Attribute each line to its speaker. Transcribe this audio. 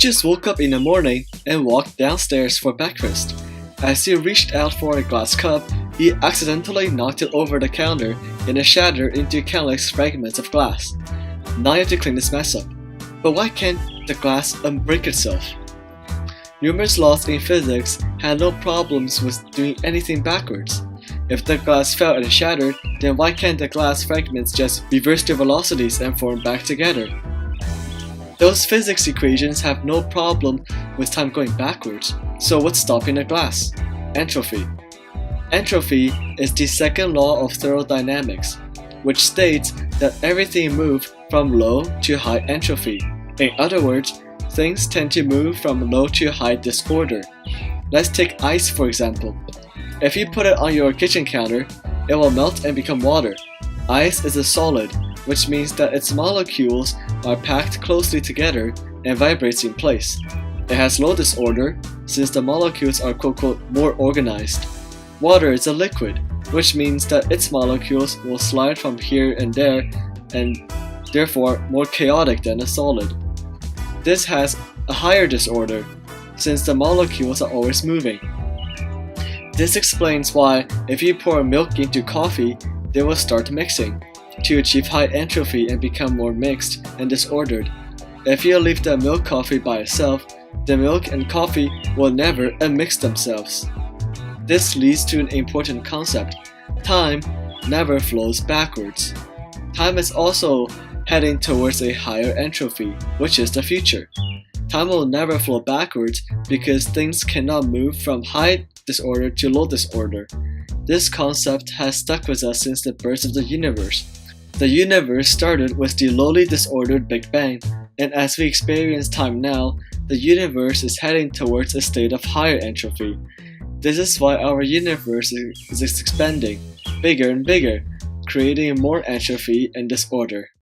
Speaker 1: just woke up in the morning and walked downstairs for breakfast. As he reached out for a glass cup, he accidentally knocked it over the counter and it shattered into countless fragments of glass. Now you have to clean this mess up. But why can't the glass unbreak itself? Numerous laws in physics had no problems with doing anything backwards. If the glass fell and shattered, then why can't the glass fragments just reverse their velocities and form back together? Those physics equations have no problem with time going backwards, so what's stopping the glass? Entropy. Entropy is the second law of thermodynamics, which states that everything moves from low to high entropy. In other words, things tend to move from low to high disorder. Let's take ice for example. If you put it on your kitchen counter, it will melt and become water. Ice is a solid, which means that its molecules are packed closely together and vibrates in place. It has low disorder since the molecules are quote-unquote more organized. Water is a liquid, which means that its molecules will slide from here and there and therefore more chaotic than a solid. This has a higher disorder since the molecules are always moving. This explains why if you pour milk into coffee, they will start mixing to achieve high entropy and become more mixed and disordered. If you leave the milk coffee by itself, the milk and coffee will never unmix themselves. This leads to an important concept. Time never flows backwards. Time is also heading towards a higher entropy, which is the future. Time will never flow backwards because things cannot move from high disorder to low disorder. This concept has stuck with us since the birth of the universe. The universe started with the lowly disordered Big Bang, and as we experience time now, the universe is heading towards a state of higher entropy. This is why our universe is expanding, bigger and bigger, creating more entropy and disorder.